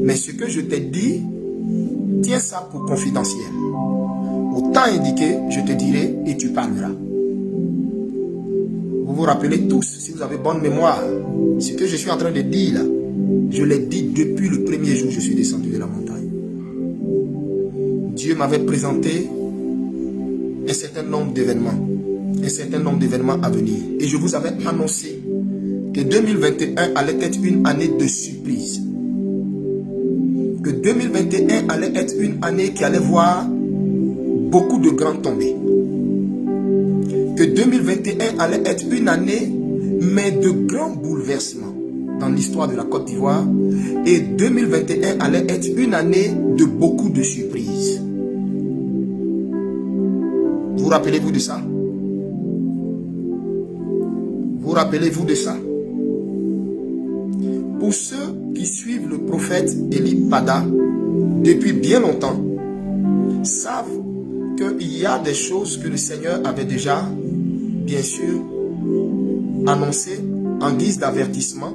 Mais ce que je t'ai dit, tiens ça pour confidentiel. Au temps indiqué, je te dirai et tu parleras. Vous vous rappelez tous, si vous avez bonne mémoire, ce que je suis en train de dire là, je l'ai dit depuis le premier jour où je suis descendu de la montagne. Dieu m'avait présenté un certain nombre d'événements à venir. Et je vous avais annoncé que 2021 allait être une année de surprise. Que 2021 allait être une année qui allait voir beaucoup de grands tombés. Que 2021 allait être une année, mais de grands bouleversements dans l'histoire de la Côte d'Ivoire. Et 2021 allait être une année de beaucoup de surprises. Vous rappelez-vous de ça? Vous rappelez-vous de ça? Pour ceux qui suivent le prophète Eli Pada depuis bien longtemps, savent qu'il y a des choses que le Seigneur avait déjà, bien sûr, annoncées en guise d'avertissement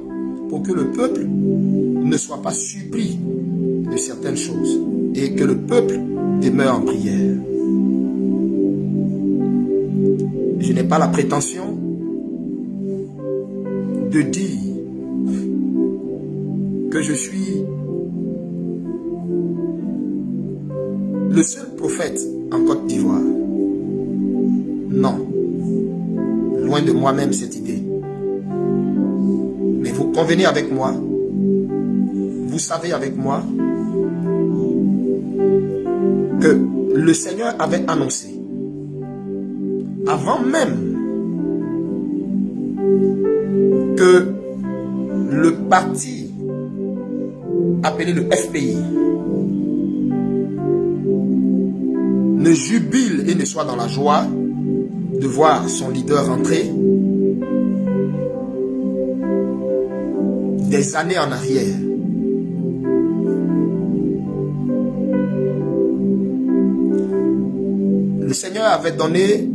pour que le peuple ne soit pas surpris de certaines choses et que le peuple demeure en prière. Je n'ai pas la prétention de dire que je suis le seul prophète en Côte d'Ivoire. Non. Loin de moi-même cette idée. Mais vous convenez avec moi, vous savez avec moi que le Seigneur avait annoncé, avant même que le parti appelé le FPI ne jubile et ne soit dans la joie de voir son leader rentrer, des années en arrière. Le Seigneur avait donné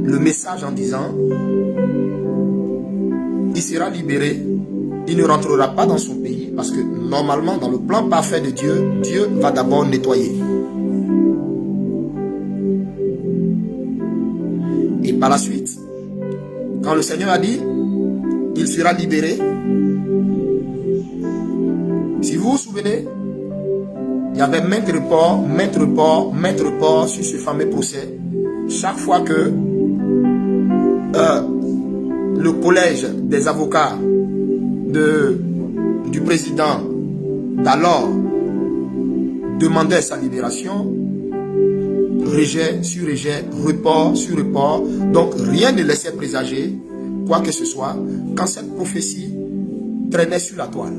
le message en disant, il sera libéré, il ne rentrera pas dans son pays, parce que normalement, dans le plan parfait de Dieu, Dieu va d'abord nettoyer. Et par la suite, quand le Seigneur a dit, il sera libéré, si vous vous souvenez, il y avait maintes reports sur ce fameux procès. Chaque fois que le collège des avocats du président d'alors demandait sa libération, rejet sur rejet, report sur report, donc rien ne laissait présager quoi que ce soit quand cette prophétie traînait sur la toile.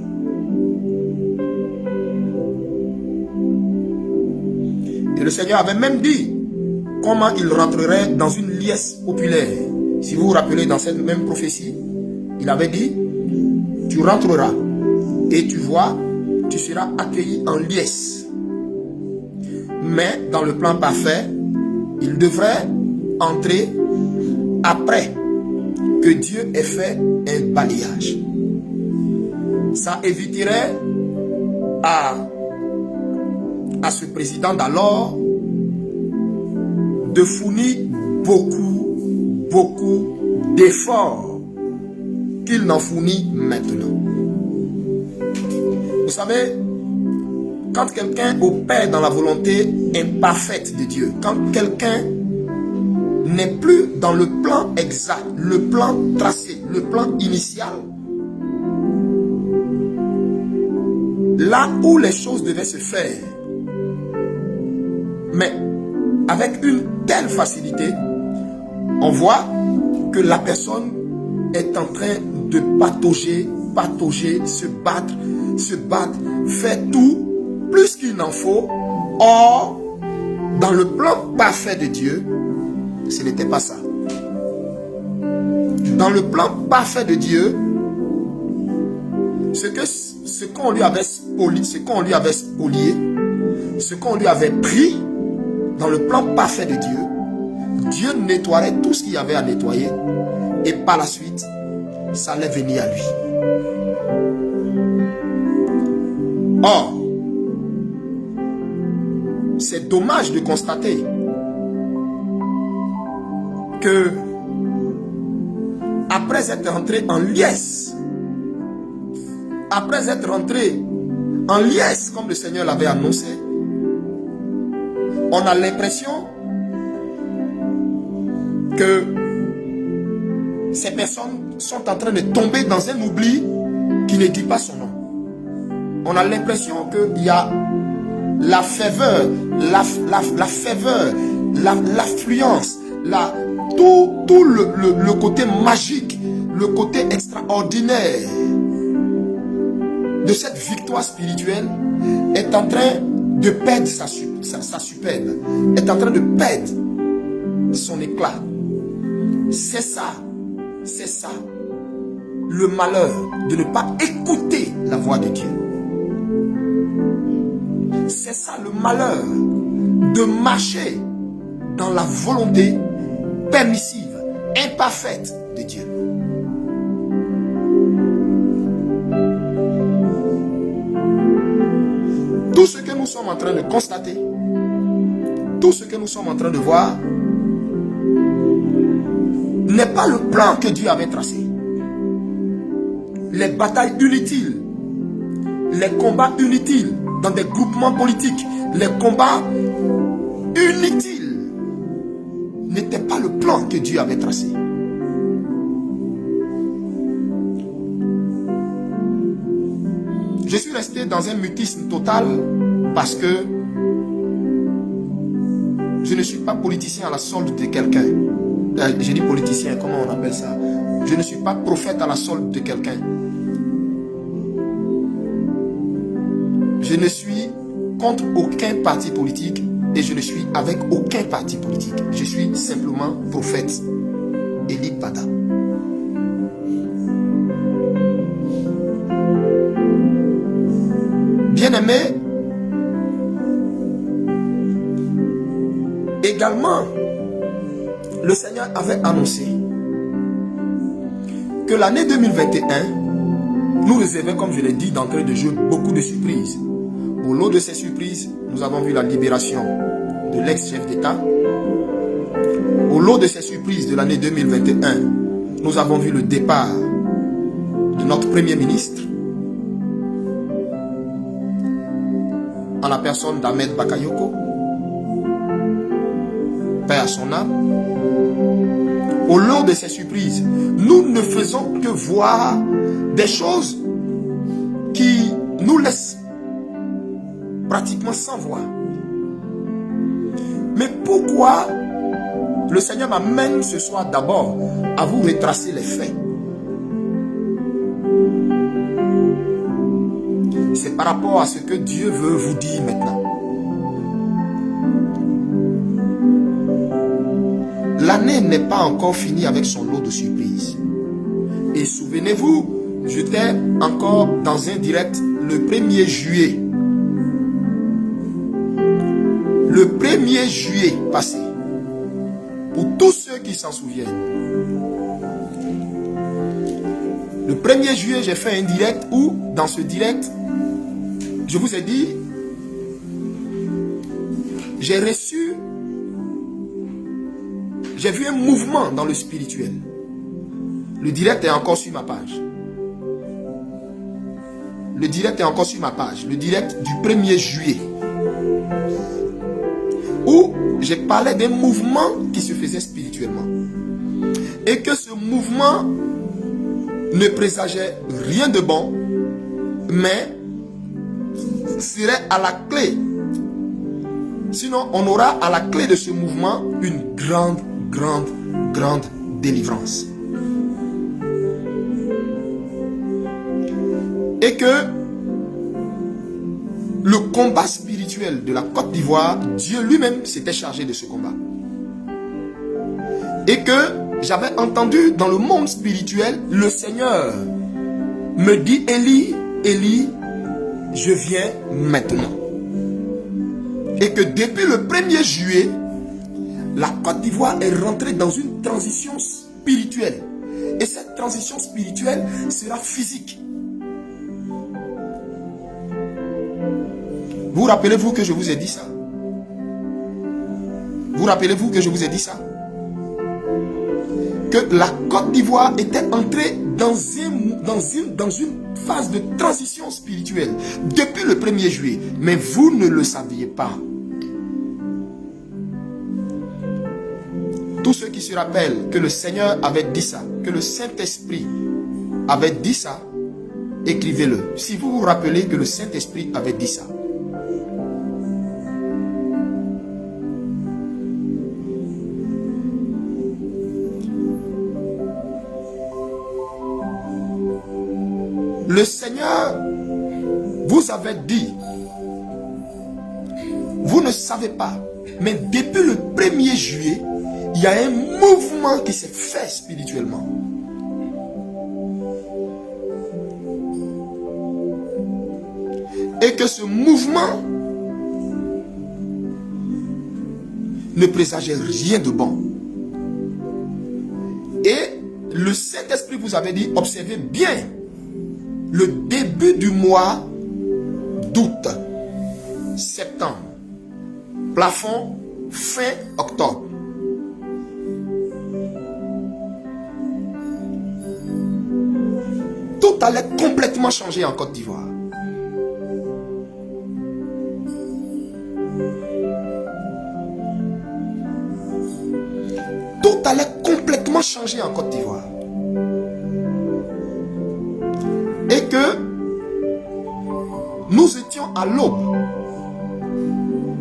Et le Seigneur avait même dit comment il rentrerait dans une liesse populaire. Si vous vous rappelez, dans cette même prophétie, il avait dit, tu rentreras et tu vois, tu seras accueilli en liesse. Mais dans le plan parfait, il devrait entrer après que Dieu ait fait un balayage. Ça éviterait à ce président d'alors de fournir beaucoup d'efforts qu'il n'en fournit maintenant. Vous savez, quand quelqu'un opère dans la volonté imparfaite de Dieu, quand quelqu'un n'est plus dans le plan exact, le plan tracé, le plan initial, là où les choses devaient se faire, mais avec une telle facilité, on voit que la personne est en train de patauger, se battre, fait tout, plus qu'il n'en faut. Or, dans le plan parfait de Dieu, ce n'était pas ça. Dans le plan parfait de Dieu, ce qu'on lui avait spolié, ce qu'on lui avait pris, dans le plan parfait de Dieu, Dieu nettoierait tout ce qu'il y avait à nettoyer et par la suite, ça allait venir à lui. Or, c'est dommage de constater que après être rentré en liesse, après être rentré en liesse comme le Seigneur l'avait annoncé, on a l'impression que ces personnes sont en train de tomber dans un oubli qui ne dit pas son nom. On a l'impression qu'il y a la faveur, l'affluence, tout le côté magique, le côté extraordinaire de cette victoire spirituelle est en train de perdre sa superbe, est en train de perdre son éclat. C'est ça le malheur de ne pas écouter la voix de Dieu. C'est ça le malheur de marcher dans la volonté permissive, imparfaite de Dieu. Tout ce que nous sommes en train de constater, tout ce que nous sommes en train de voir, n'est pas le plan que Dieu avait tracé. Les batailles inutiles, les combats inutiles dans des groupements politiques, les combats inutiles n'étaient pas le plan que Dieu avait tracé. Je suis resté dans un mutisme total parce que je ne suis pas politicien à la solde de quelqu'un. Je dis politicien, comment on appelle ça? Je ne suis pas prophète à la solde de quelqu'un. Je ne suis contre aucun parti politique et je ne suis avec aucun parti politique. Je suis simplement prophète. Eli Bada. Bien-aimé, également, le Seigneur avait annoncé que l'année 2021 nous réservait, comme je l'ai dit d'entrée de jeu, beaucoup de surprises. Au lot de ces surprises, nous avons vu la libération de l'ex-chef d'État. Au lot de ces surprises de l'année 2021, nous avons vu le départ de notre Premier ministre en la personne d'Ahmed Bakayoko, paix à son âme. Au lot de ces surprises, nous ne faisons que voir des choses qui nous laissent pratiquement sans voix. Mais pourquoi le Seigneur m'amène ce soir d'abord à vous retracer les faits? C'est par rapport à ce que Dieu veut vous dire maintenant. L'année n'est pas encore finie avec son lot de surprises. Et souvenez-vous, j'étais encore dans un direct le 1er juillet. Le 1er juillet passé. Pour tous ceux qui s'en souviennent. Le 1er juillet, j'ai fait un direct où, dans ce direct, je vous ai dit, j'ai vu un mouvement dans le spirituel. Le direct est encore sur ma page. Le direct est encore sur ma page. Le direct du 1er juillet. Où j'ai parlé d'un mouvement qui se faisait spirituellement. Et que ce mouvement ne présageait rien de bon, mais serait à la clé. Sinon, on aura à la clé de ce mouvement une grande délivrance. Et que le combat spirituel de la Côte d'Ivoire, Dieu lui-même s'était chargé de ce combat. Et que j'avais entendu dans le monde spirituel, le Seigneur me dit, Élie, Élie, je viens maintenant. Et que depuis le 1er juillet, la Côte d'Ivoire est rentrée dans une transition spirituelle. Et cette transition spirituelle sera physique. Vous rappelez-vous que je vous ai dit ça? Vous rappelez-vous que je vous ai dit ça? Que la Côte d'Ivoire était entrée dans une phase de transition spirituelle depuis le 1er juillet. Mais vous ne le saviez pas. Tous ceux qui se rappellent que le Seigneur avait dit ça, que le Saint-Esprit avait dit ça, écrivez-le. Si vous vous rappelez que le Saint-Esprit avait dit ça. Le Seigneur vous avait dit, vous ne savez pas, mais depuis le 1er juillet, il y a un mouvement qui s'est fait spirituellement. Et que ce mouvement ne présageait rien de bon. Et le Saint-Esprit vous avait dit, observez bien le début du mois d'août, septembre, plafond fin octobre. Tout allait complètement changer en Côte d'Ivoire. Tout allait complètement changer en Côte d'Ivoire. Et que nous étions à l'aube,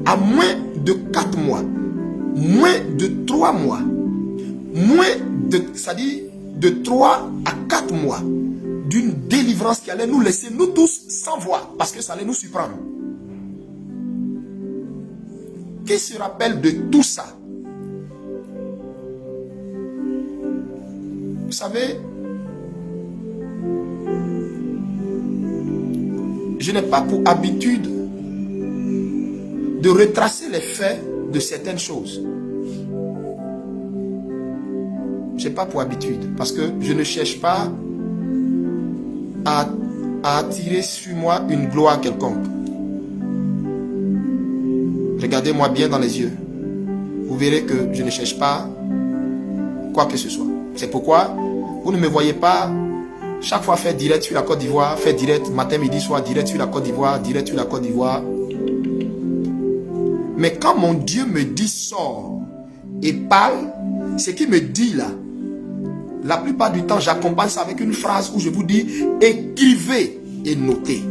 à moins de 4 mois, moins de 3 mois, c'est-à-dire de 3 à 4 mois d'une délivrance qui allait nous laisser, nous tous, sans voix, parce que ça allait nous surprendre. Qui se rappelle de tout ça? Vous savez, je n'ai pas pour habitude de retracer les faits de certaines choses. Je n'ai pas pour habitude, parce que je ne cherche pas à attirer sur moi une gloire quelconque. Regardez-moi bien dans les yeux. Vous verrez que je ne cherche pas quoi que ce soit. C'est pourquoi vous ne me voyez pas chaque fois faire direct sur la Côte d'Ivoire, faire direct matin, midi, soir, direct sur la Côte d'Ivoire, direct sur la Côte d'Ivoire. Mais quand mon Dieu me dit sors et parle, ce qu'il me dit là, la plupart du temps, j'accompagne ça avec une phrase où je vous dis écrivez et notez.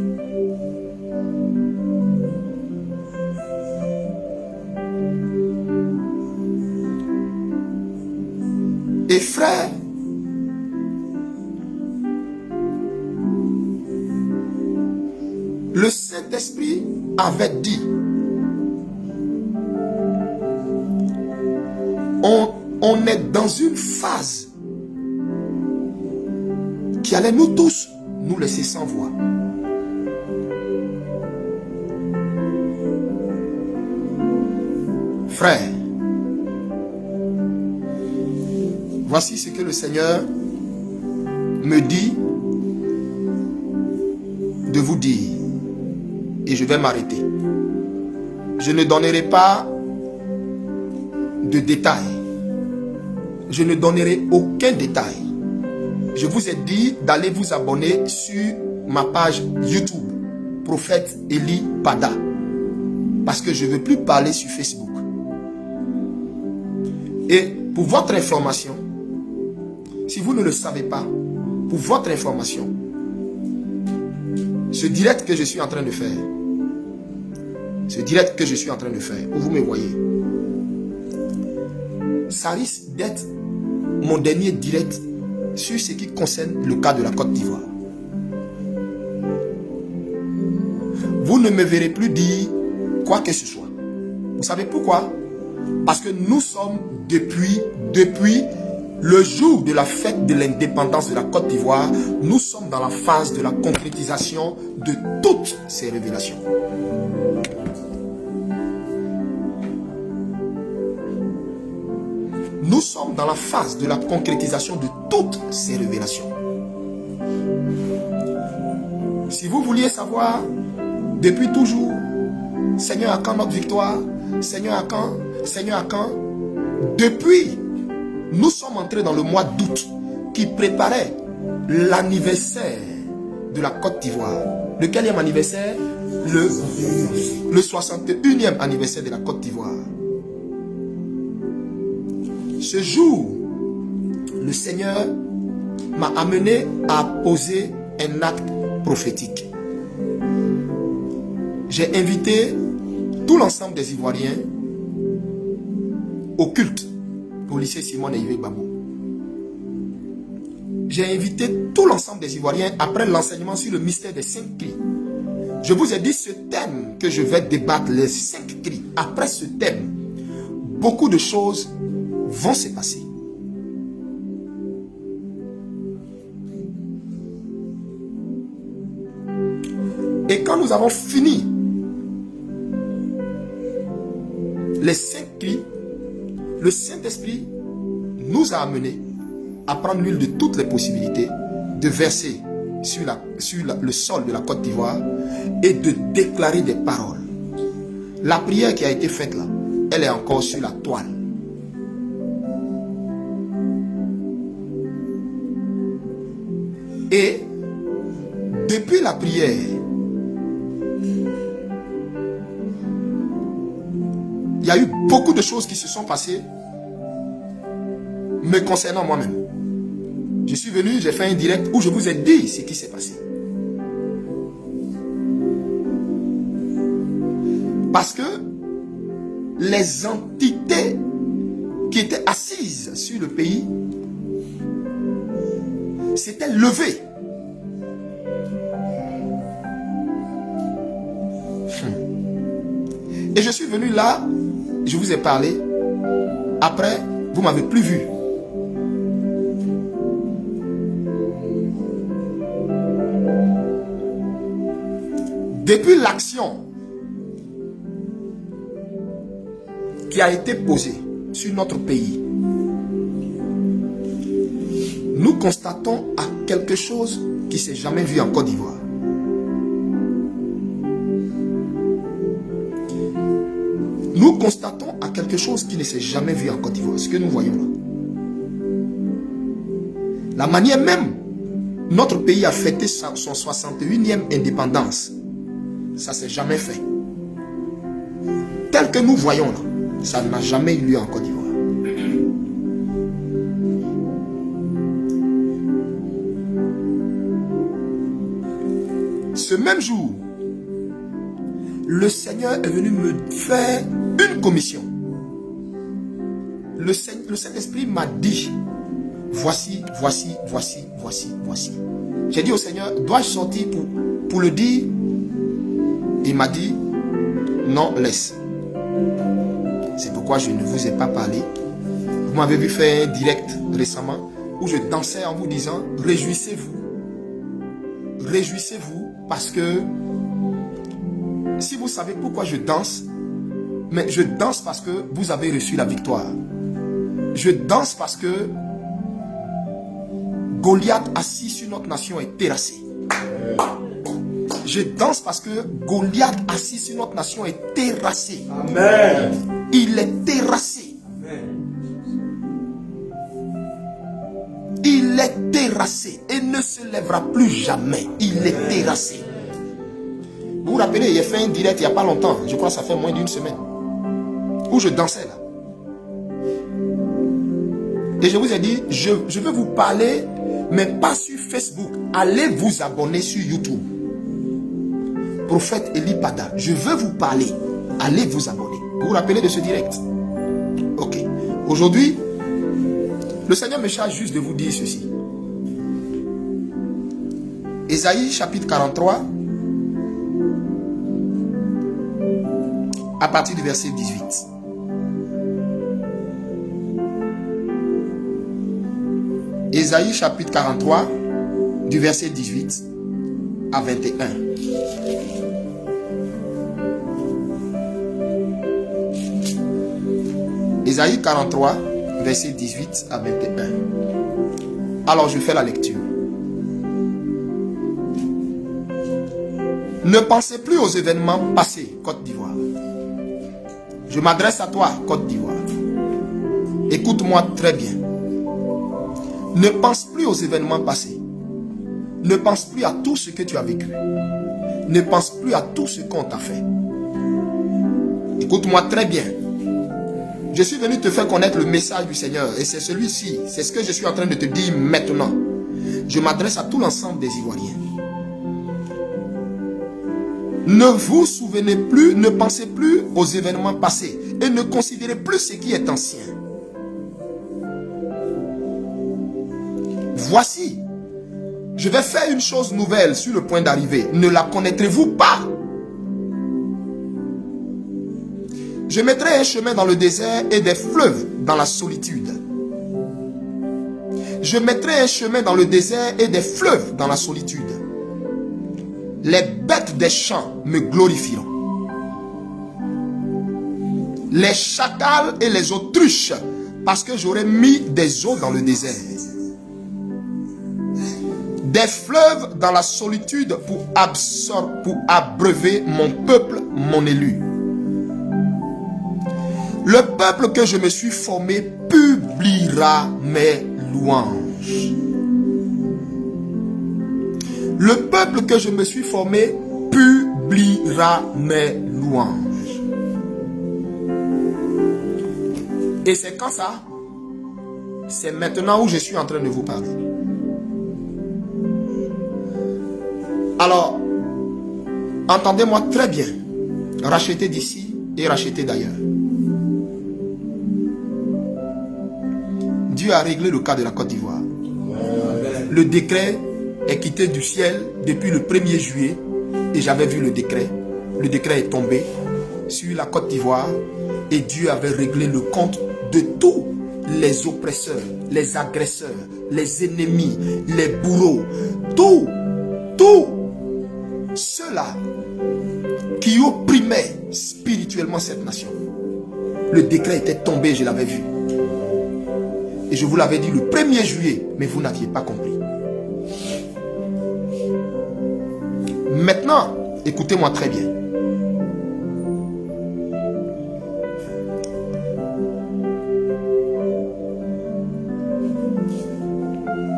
Et frère, le Saint-Esprit avait dit, on est dans une phase qui allait nous tous nous laisser sans voix. Frère, voici ce que le Seigneur me dit de vous dire. Et je vais m'arrêter. Je ne donnerai pas de détails. Je ne donnerai aucun détail. Je vous ai dit d'aller vous abonner sur ma page YouTube, Prophète Eli Pada. Parce que je ne veux plus parler sur Facebook. Et pour votre information, si vous ne le savez pas, pour votre information, ce direct que je suis en train de faire, où vous me voyez, ça risque d'être mon dernier direct sur ce qui concerne le cas de la Côte d'Ivoire. Vous ne me verrez plus dire quoi que ce soit. Vous savez pourquoi? Parce que nous sommes depuis le jour de la fête de l'indépendance de la Côte d'Ivoire, nous sommes dans la phase de la concrétisation de toutes ces révélations. Nous sommes dans la phase de la concrétisation de toutes ces révélations. Si vous vouliez savoir, depuis toujours, Seigneur, à quand notre victoire? Seigneur, à quand? Seigneur, à quand? Depuis, nous sommes entrés dans le mois d'août qui préparait l'anniversaire de la Côte d'Ivoire. Le quatrième anniversaire? Le 61e anniversaire de la Côte d'Ivoire. Ce jour, le Seigneur m'a amené à poser un acte prophétique. J'ai invité tout l'ensemble des Ivoiriens au culte au lycée Simon et Yves Bamou. J'ai invité tout l'ensemble des Ivoiriens après l'enseignement sur le mystère des 5 cris. Je vous ai dit ce thème que je vais débattre, les 5 cris. Après ce thème, beaucoup de choses vont se passer. Et quand nous avons fini les 5 cris, le Saint-Esprit nous a amenés à prendre l'huile de toutes les possibilités, de verser sur le sol de la Côte d'Ivoire et de déclarer des paroles. La prière qui a été faite là, elle est encore sur la toile. Et depuis la prière, il y a eu beaucoup de choses qui se sont passées me concernant moi-même. Je suis venu, j'ai fait un direct où je vous ai dit ce qui s'est passé. Parce que les entités qui étaient assises sur le pays s'étaient levées. Et je suis venu là, je vous ai parlé. Après, vous ne m'avez plus vu. Depuis l'action qui a été posée sur notre pays, nous constatons à quelque chose qui ne s'est jamais vu en Côte d'Ivoire. Nous constatons à quelque chose qui ne s'est jamais vu en Côte d'Ivoire. Ce que nous voyons là. La manière même, notre pays a fêté son 61e indépendance. Ça ne s'est jamais fait. Tel que nous voyons là, ça n'a jamais eu lieu en Côte d'Ivoire. Ce même jour, le Seigneur est venu me faire une commission. Le Saint-Esprit m'a dit, voici. J'ai dit au Seigneur, dois-je sortir pour le dire? Il m'a dit, non, laisse. C'est pourquoi je ne vous ai pas parlé. Vous m'avez vu faire un direct récemment où je dansais en vous disant, réjouissez-vous. Réjouissez-vous parce que si vous savez pourquoi je danse, mais je danse parce que vous avez reçu la victoire. Je danse parce que Goliath assis sur notre nation est terrassé. Je danse parce que Goliath assis sur notre nation est terrassé. Amen. Il est terrassé. Amen. Il est terrassé et ne se lèvera plus jamais. Il est terrassé. Vous vous rappelez, il a fait un direct il n'y a pas longtemps. Je crois que ça fait moins d'une semaine. Où je dansais là. Et je vous ai dit, je vais vous parler, mais pas sur Facebook. Allez vous abonner sur YouTube. Prophète Eli Pada, je veux vous parler. Allez vous abonner. Vous vous rappelez de ce direct? Ok. Aujourd'hui, le Seigneur me charge juste de vous dire ceci. Ésaïe chapitre 43, à partir du verset 18. Ésaïe chapitre 43, du verset 18 à 21. Ésaïe 43, verset 18 à 21. Alors je fais la lecture. Ne pensez plus aux événements passés, Côte d'Ivoire. Je m'adresse à toi, Côte d'Ivoire. Écoute-moi très bien. Ne pense plus aux événements passés. Ne pense plus à tout ce que tu as vécu. Ne pense plus à tout ce qu'on t'a fait. Écoute-moi très bien. Je suis venu te faire connaître le message du Seigneur. Et c'est celui-ci. C'est ce que je suis en train de te dire maintenant. Je m'adresse à tout l'ensemble des Ivoiriens. Ne vous souvenez plus, ne pensez plus aux événements passés. Et ne considérez plus ce qui est ancien. Voici, je vais faire une chose nouvelle sur le point d'arriver. Ne la connaîtrez-vous pas? Je mettrai un chemin dans le désert et des fleuves dans la solitude. Je mettrai un chemin dans le désert et des fleuves dans la solitude. Les bêtes des champs me glorifieront. Les chacals et les autruches, parce que j'aurai mis des eaux dans le désert. Des fleuves dans la solitude pour abreuver mon peuple, mon élu. Le peuple que je me suis formé publiera mes louanges. Le peuple que je me suis formé publiera mes louanges. Et c'est quand ça? C'est maintenant où je suis en train de vous parler. Alors, entendez-moi très bien. Racheter d'ici et racheter d'ailleurs. Dieu a réglé le cas de la Côte d'Ivoire. Le décret est quitté du ciel depuis le 1er juillet et j'avais vu le décret. Le décret est tombé sur la Côte d'Ivoire et Dieu avait réglé le compte de tous les oppresseurs, les agresseurs, les ennemis, les bourreaux, tous ceux-là qui opprimaient spirituellement cette nation. Le décret était tombé, je l'avais vu. Et je vous l'avais dit le 1er juillet, mais vous n'aviez pas compris. Maintenant, écoutez-moi très bien.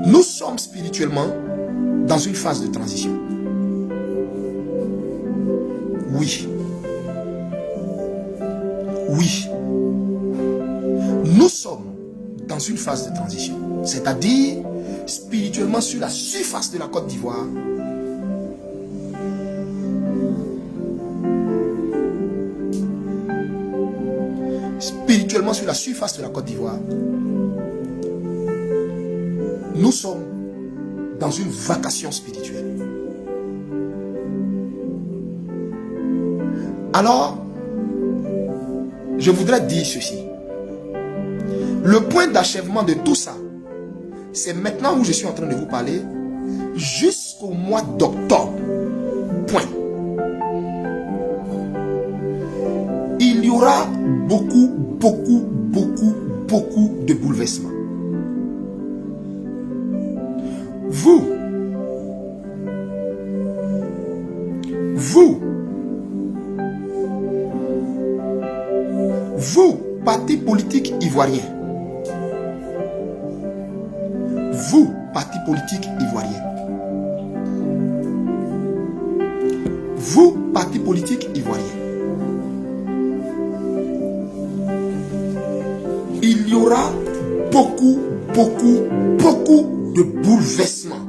Nous sommes spirituellement dans une phase de transition. Oui. Oui. Nous sommes dans une phase de transition. C'est-à-dire, spirituellement sur la surface de la Côte d'Ivoire, spirituellement sur la surface de la Côte d'Ivoire, nous sommes dans une vacation spirituelle. Alors, je voudrais dire ceci. Le point d'achèvement de tout ça, c'est maintenant où je suis en train de vous parler, jusqu'au mois d'octobre. Point. Il y aura beaucoup de bouleversements. Vous, parti politique ivoirien, vous, parti politique ivoirien, vous, parti politique ivoirien, il y aura beaucoup de bouleversements.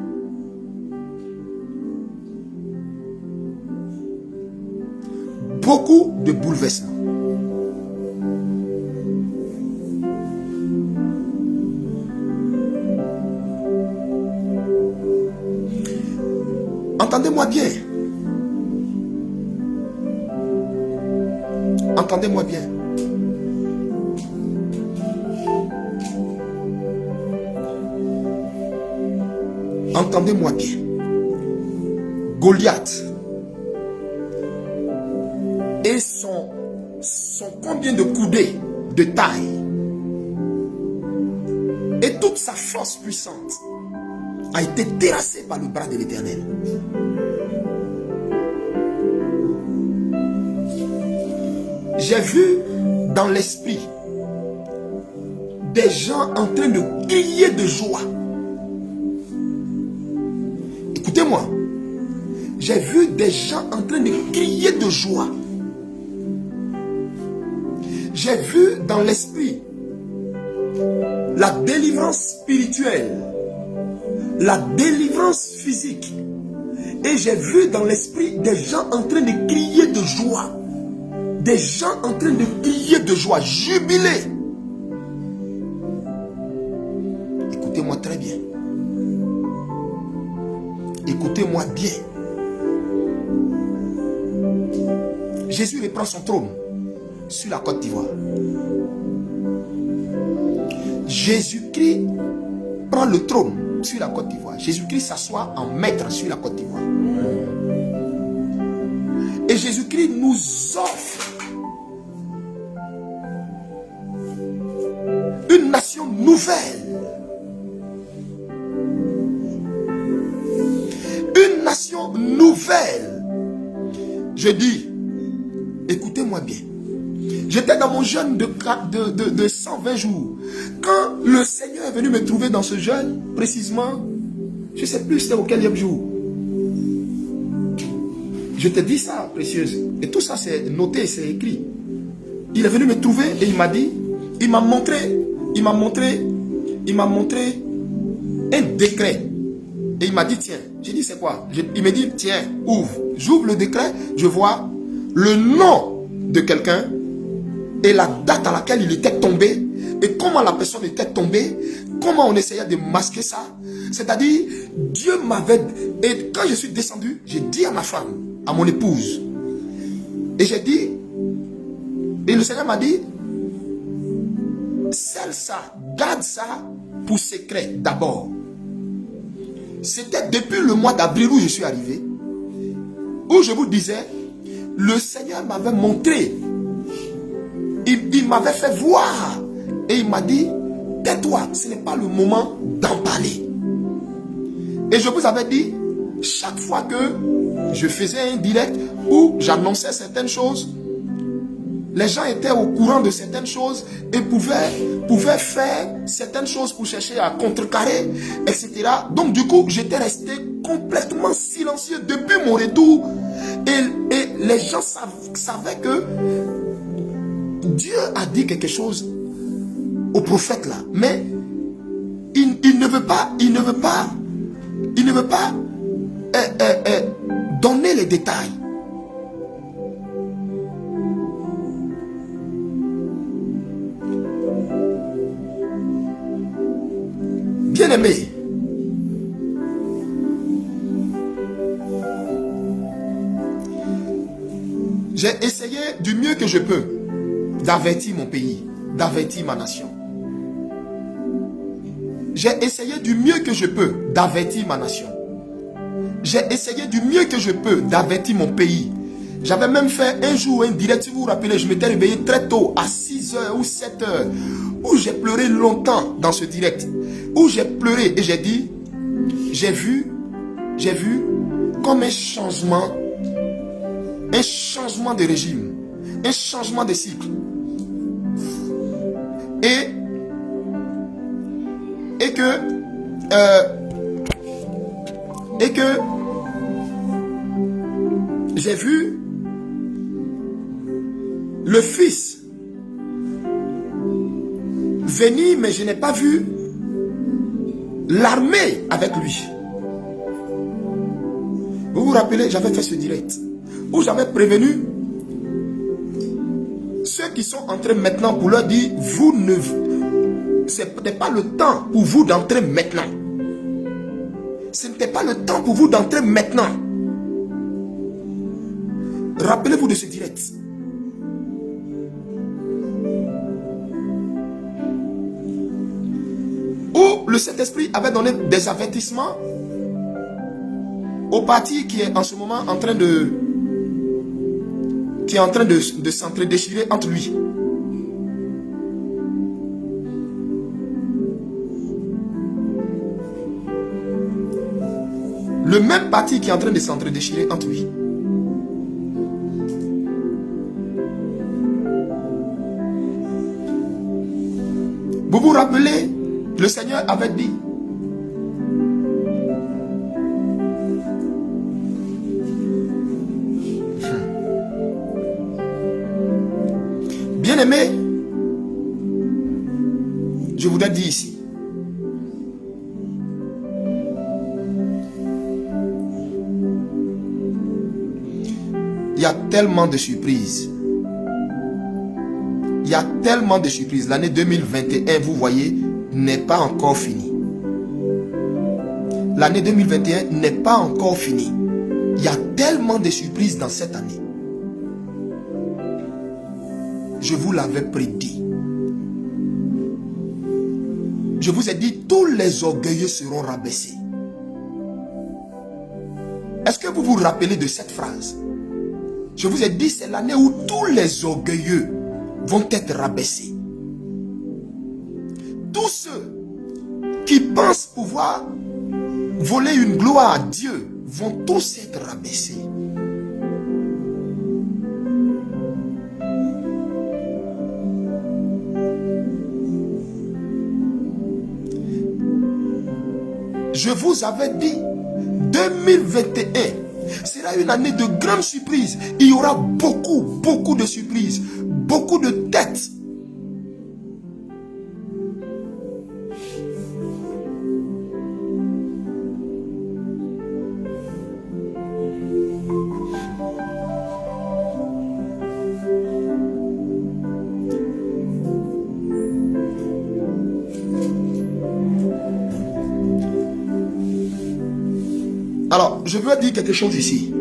Beaucoup de bouleversements. Entendez-moi bien. Entendez-moi bien. Entendez-moi bien. Goliath et son combien de coudées de taille et toute sa force puissante a été terrassée par le bras de l'Éternel. J'ai vu dans l'esprit des gens en train de crier de joie. Écoutez-moi. J'ai vu des gens en train de crier de joie. J'ai vu dans l'esprit la délivrance spirituelle, la délivrance physique. Et j'ai vu dans l'esprit des gens en train de crier de joie. Des gens en train de crier de joie, jubiler. Écoutez-moi très bien. Écoutez-moi bien. Jésus reprend son trône sur la Côte d'Ivoire. Jésus-Christ prend le trône sur la Côte d'Ivoire. Jésus-Christ s'assoit en maître sur la Côte d'Ivoire. Et Jésus-Christ nous offre une nation nouvelle. Une nation nouvelle. Je dis, écoutez-moi bien. J'étais dans mon jeûne de 120 jours. Quand le Seigneur est venu me trouver dans ce jeûne, précisément, je ne sais plus c'était au quel jour. Je te dis ça, précieuse. Et tout ça, c'est noté, c'est écrit. Il est venu me trouver et il m'a dit, il m'a montré un décret. Et il m'a dit, tiens. J'ai dit, c'est quoi? Il me dit, tiens, ouvre. J'ouvre le décret, je vois le nom de quelqu'un et la date à laquelle il était tombé et comment la personne était tombée, comment on essayait de masquer ça. C'est-à-dire, Dieu m'avait... Et quand je suis descendu, j'ai dit à ma femme, à mon épouse, et j'ai dit, et le Seigneur m'a dit, scelle ça, garde ça pour secret d'abord. C'était depuis le mois d'avril où je suis arrivé, où je vous disais, le Seigneur m'avait montré, il m'avait fait voir, et il m'a dit, tais-toi, ce n'est pas le moment d'en parler. Et je vous avais dit, chaque fois que je faisais un direct où j'annonçais certaines choses, les gens étaient au courant de certaines choses et pouvaient faire certaines choses pour chercher à contrecarrer, etc. Donc du coup, j'étais resté complètement silencieux depuis mon retour. Et les gens savaient que Dieu a dit quelque chose au prophète là. Mais il ne veut pas donner les détails. Bien-aimé, j'ai essayé du mieux que je peux d'avertir mon pays, d'avertir ma nation. J'ai essayé du mieux que je peux d'avertir ma nation. J'ai essayé du mieux que je peux d'avertir mon pays. J'avais même fait un jour un direct, si vous vous rappelez, je m'étais réveillé très tôt, à 6 h ou 7 h, où j'ai pleuré longtemps dans ce direct. Où j'ai pleuré et j'ai dit, j'ai vu comme un changement de régime, un changement de cycle. Et que j'ai vu le fils venir, mais je n'ai pas vu l'armée avec lui. Vous vous rappelez, j'avais fait ce direct où j'avais prévenu ceux qui sont entrés maintenant pour leur dire, ce n'était pas le temps pour vous d'entrer maintenant. Ce n'était pas le temps pour vous d'entrer maintenant. Rappelez-vous de ce direct. Où le Saint-Esprit avait donné des avertissements au parti qui est en ce moment en train de s'entre-déchirer entre lui. Le même parti qui est en train de s'entre-déchirer entre lui. vous rappelez, le Seigneur avait dit, bien-aimé, je voudrais dire ici, il y a tellement de surprises. Il y a tellement de surprises. L'année 2021, vous voyez, n'est pas encore finie. L'année 2021 n'est pas encore finie. Il y a tellement de surprises dans cette année. Je vous l'avais prédit. Je vous ai dit, tous les orgueilleux seront rabaissés. Est-ce que vous vous rappelez de cette phrase? Je vous ai dit, c'est l'année où tous les orgueilleux vont être rabaissés. Tous ceux qui pensent pouvoir voler une gloire à Dieu vont tous être rabaissés. Je vous avais dit, 2021 sera une année de grandes surprises. Il y aura beaucoup de surprises, beaucoup de têtes. Alors, je veux dire quelque chose ici.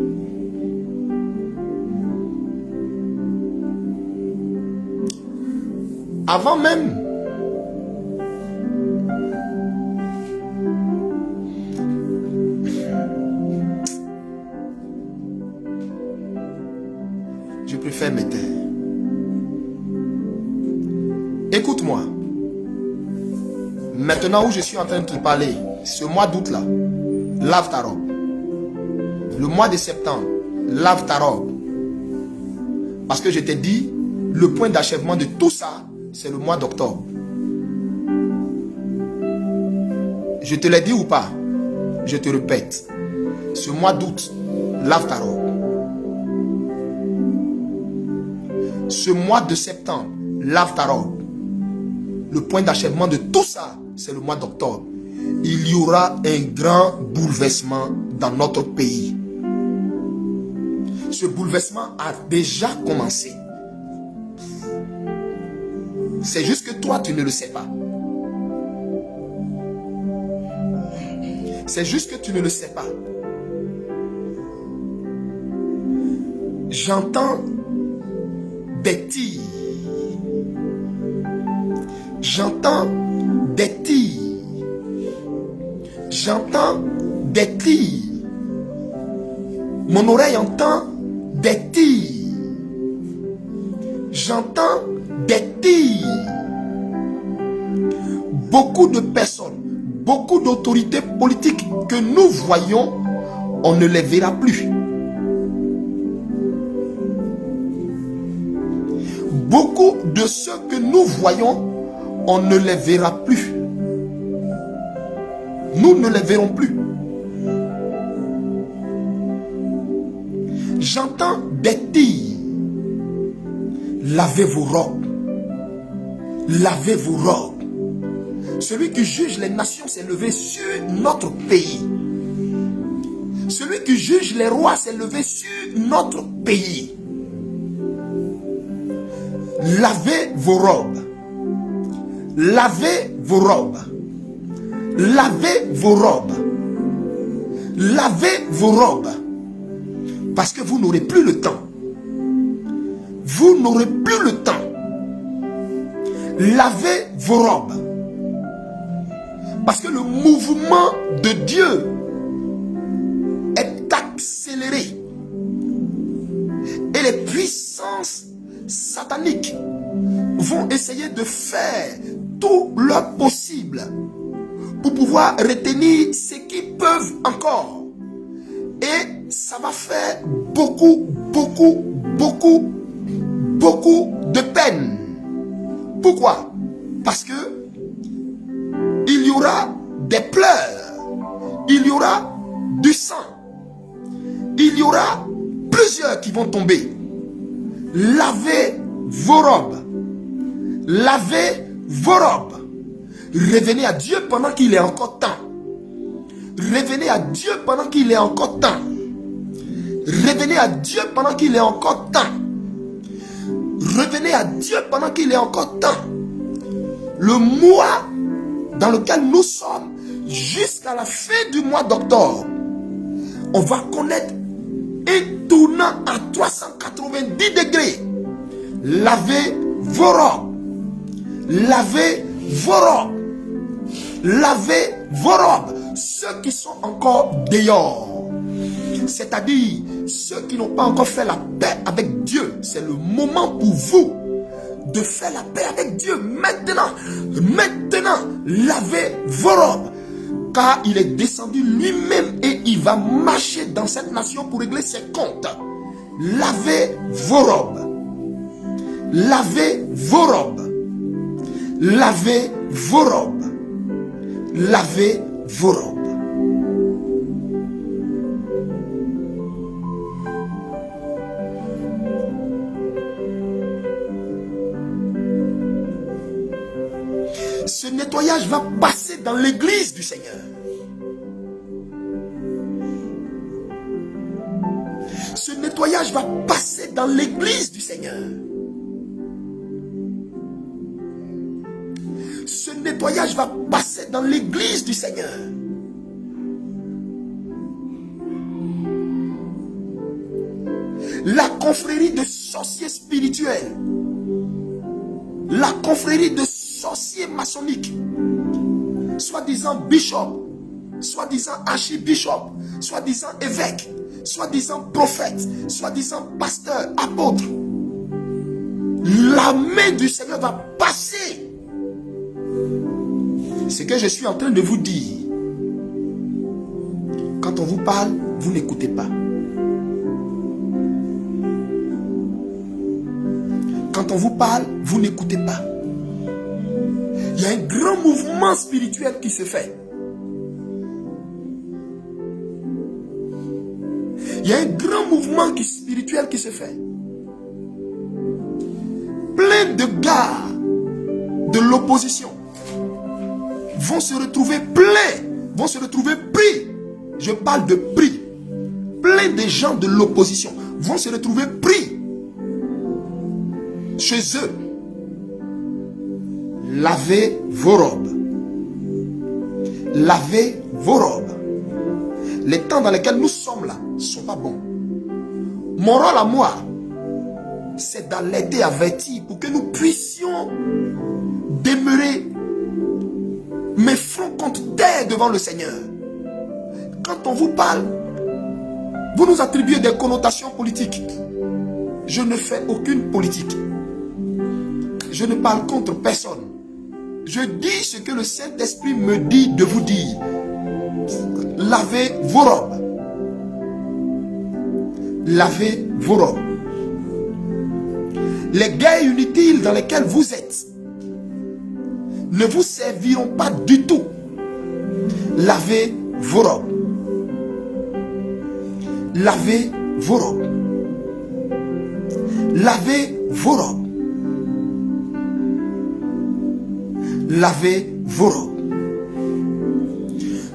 Avant même je préfère me taire. Écoute-moi. Maintenant où je suis en train de te parler, ce mois d'août là, lave ta robe. Le mois de septembre, lave ta robe. Parce que je t'ai dit, le point d'achèvement de tout ça, c'est le mois d'octobre. Je te l'ai dit ou pas? Je te répète. Ce mois d'août, lave ta robe. Ce mois de septembre, lave ta robe. Le point d'achèvement de tout ça, c'est le mois d'octobre. Il y aura un grand bouleversement dans notre pays. Ce bouleversement a déjà commencé. C'est juste que toi, tu ne le sais pas. C'est juste que tu ne le sais pas. J'entends des tirs. J'entends des tirs. J'entends des tirs. Mon oreille entend des tirs. J'entends des tirs. Beaucoup de personnes, beaucoup d'autorités politiques que nous voyons, on ne les verra plus. Beaucoup de ceux que nous voyons, on ne les verra plus. Nous ne les verrons plus. J'entends des tirs. Lavez vos robes. Lavez vos robes. Celui qui juge les nations s'est levé sur notre pays. Celui qui juge les rois s'est levé sur notre pays. Lavez vos robes. Lavez vos robes. Lavez vos robes. Lavez vos robes. Parce que vous n'aurez plus le temps. Vous n'aurez plus le temps. Lavez vos robes. Parce que le mouvement de Dieu est accéléré. Et les puissances sataniques vont essayer de faire tout leur possible pour pouvoir retenir ce qu'ils peuvent encore. Et ça va faire beaucoup de peine. Pourquoi? Parce que plusieurs qui vont tomber. Lavez vos robes. Lavez vos robes. Revenez à Dieu pendant qu'il est encore temps. Revenez à Dieu pendant qu'il est encore temps. Revenez à Dieu pendant qu'il est encore temps. Revenez à Dieu pendant qu'il est encore temps. Le mois dans lequel nous sommes, jusqu'à la fin du mois d'octobre, on va connaître un tournant à 390 degrés. Lavez vos robes. Lavez vos robes. Lavez vos robes. Ceux qui sont encore dehors, c'est-à-dire ceux qui n'ont pas encore fait la paix avec Dieu, c'est le moment pour vous de faire la paix avec Dieu maintenant. Maintenant, lavez vos robes. Car il est descendu lui-même et il va marcher dans cette nation pour régler ses comptes. Lavez vos robes. Lavez vos robes. Lavez vos robes. Lavez vos robes. Ce nettoyage va passer dans l'église du Seigneur. Ce nettoyage va passer dans l'église du Seigneur. Ce nettoyage va passer dans l'église du Seigneur. La confrérie de sorciers spirituels, la confrérie de sorciers maçonniques, soi-disant bishop, soi-disant archibishop, soi-disant évêque, soi-disant prophète, soi-disant pasteur, apôtre. La main du Seigneur va passer. Ce que je suis en train de vous dire, quand on vous parle, vous n'écoutez pas. Quand on vous parle, vous n'écoutez pas. Il y a un grand mouvement spirituel qui se fait. Il y a un grand mouvement spirituel qui se fait. Plein de gars de l'opposition vont se retrouver vont se retrouver pris. Je parle de pris. Plein de gens de l'opposition vont se retrouver pris chez eux. Lavez vos robes. Lavez vos robes. Les temps dans lesquels nous sommes là ne sont pas bons. Mon rôle à moi, c'est d'alerter, avertir pour que nous puissions demeurer mes fronts contre terre devant le Seigneur. Quand on vous parle, vous nous attribuez des connotations politiques. Je ne fais aucune politique. Je ne parle contre personne. Je dis ce que le Saint-Esprit me dit de vous dire. Lavez vos robes. Lavez vos robes. Les guerres inutiles dans lesquelles vous êtes ne vous serviront pas du tout. Lavez vos robes. Lavez vos robes. Lavez vos robes. Lavez vos robes.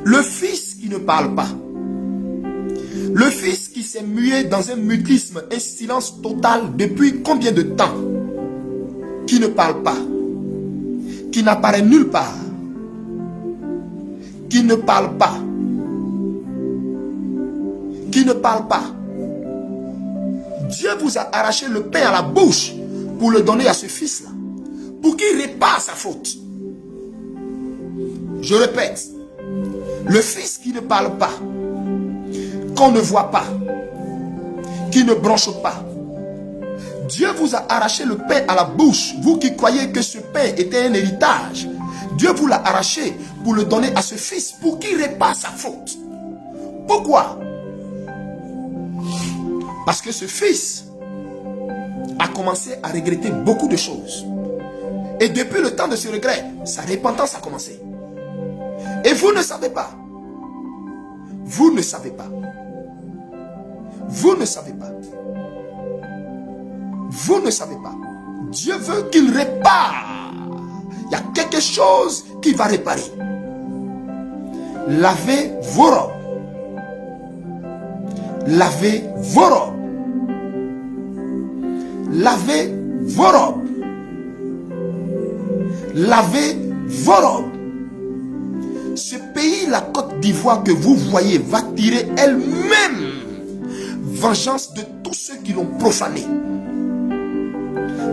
Le fils qui ne parle pas. Le fils qui s'est mué dans un mutisme, un silence total depuis combien de temps? Qui ne parle pas. Qui n'apparaît nulle part. Qui ne parle pas. Qui ne parle pas. Dieu vous a arraché le pain à la bouche pour le donner à ce fils-là. Pour qu'il répare sa faute. Je répète. Le fils qui ne parle pas. Qu'on ne voit pas. Qui ne bronche pas. Dieu vous a arraché le pain à la bouche. Vous qui croyez que ce pain était un héritage. Dieu vous l'a arraché pour le donner à ce fils. Pour qu'il répare sa faute. Pourquoi? Parce que ce fils a commencé à regretter beaucoup de choses. Et depuis le temps de ce regret, sa repentance a commencé. Et vous ne savez pas. Vous ne savez pas. Vous ne savez pas. Vous ne savez pas. Dieu veut qu'il répare. Il y a quelque chose qui va réparer. Lavez vos robes. Lavez vos robes. Lavez vos robes. Lavez vos robes. Ce pays, la Côte d'Ivoire que vous voyez, va tirer elle-même vengeance de tous ceux qui l'ont profané.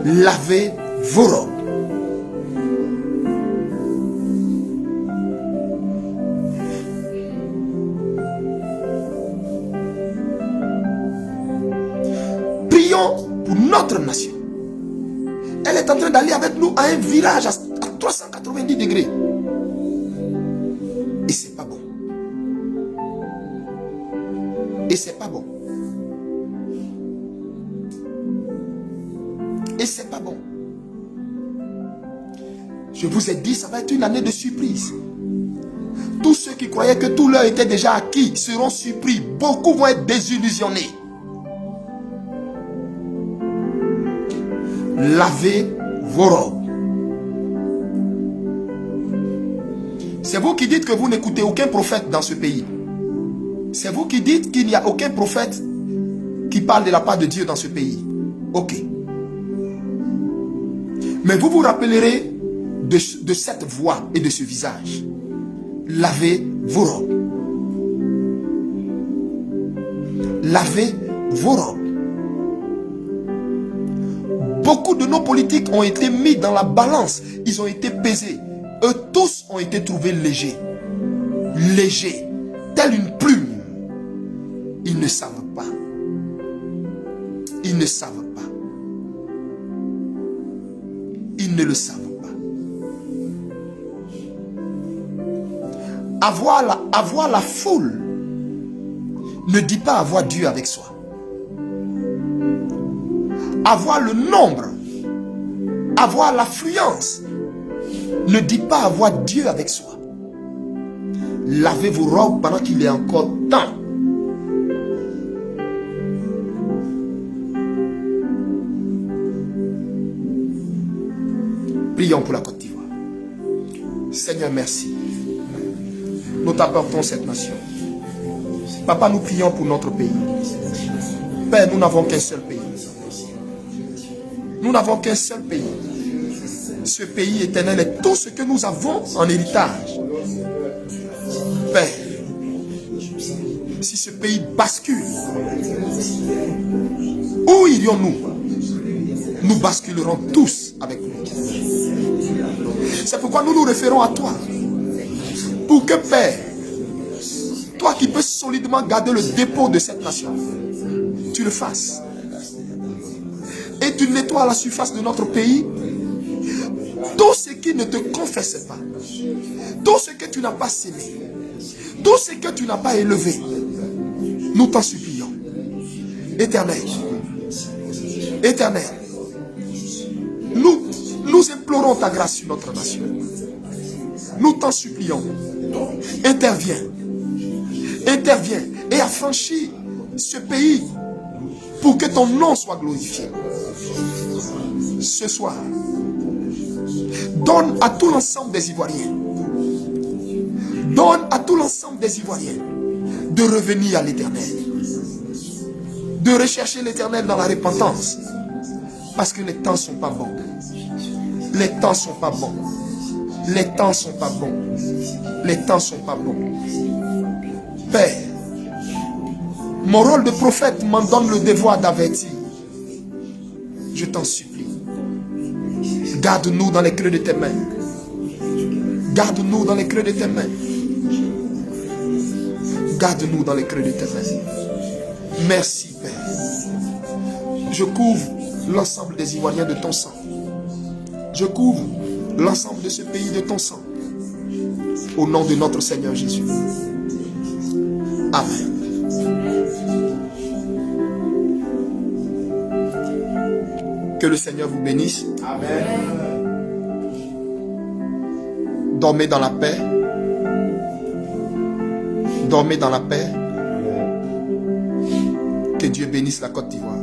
Lavez vos robes. Prions pour notre nation. Elle est en train d'aller avec nous à un virage à 390 degrés. Et c'est pas bon. Et c'est pas bon. Et c'est pas bon. Je vous ai dit, ça va être une année de surprise. Tous ceux qui croyaient que tout leur était déjà acquis seront surpris. Beaucoup vont être désillusionnés. Lavez vos robes. C'est vous qui dites que vous n'écoutez aucun prophète dans ce pays. C'est vous qui dites qu'il n'y a aucun prophète qui parle de la part de Dieu dans ce pays. Ok. Mais vous vous rappellerez de cette voix et de ce visage. Lavez vos robes. Lavez vos robes. Beaucoup de nos politiques ont été mis dans la balance. Ils ont été pesés. Eux tous ont été trouvés légers. Légers. Telle une plume. Ils ne savent pas. Ils ne savent pas. Ils ne le savent pas. Avoir la foule ne dit pas avoir Dieu avec soi. Avoir le nombre, avoir l'affluence, ne dit pas avoir Dieu avec soi. Lavez vos robes pendant qu'il est encore temps. Prions pour la Côte d'Ivoire. Seigneur, merci. Nous t'apportons cette nation. Papa, nous prions pour notre pays. Père, nous n'avons qu'un seul pays. Nous n'avons qu'un seul pays. Ce pays éternel est tout ce que nous avons en héritage. Père, si ce pays bascule, où irions-nous? Nous basculerons tous avec nous. C'est pourquoi nous nous référons à toi. Pour que, Père, toi qui peux solidement garder le dépôt de cette nation, tu le fasses. Et tu nettoies la surface de notre pays. Tout ce qui ne te confesse pas, tout ce que tu n'as pas sémé, tout ce que tu n'as pas élevé, nous t'en supplions. Éternel, Éternel, nous implorons ta grâce sur notre nation. Nous t'en supplions. Interviens. Interviens et affranchis ce pays pour que ton nom soit glorifié. Ce soir, donne à tout l'ensemble des Ivoiriens, donne à tout l'ensemble des Ivoiriens de revenir à l'Éternel, de rechercher l'Éternel dans la repentance, parce que les temps ne sont pas bons. Les temps ne sont pas bons. Les temps ne sont pas bons. Les temps ne sont pas bons. Père, mon rôle de prophète m'en donne le devoir d'avertir. Je t'en supplie. Garde-nous dans les creux de tes mains. Garde-nous dans les creux de tes mains. Garde-nous dans les creux de tes mains. Merci, Père. Je couvre l'ensemble des Ivoiriens de ton sang. Je couvre l'ensemble de ce pays de ton sang. Au nom de notre Seigneur Jésus. Amen. Que le Seigneur vous bénisse. Amen. Dormez dans la paix. Dormez dans la paix. Que Dieu bénisse la Côte d'Ivoire.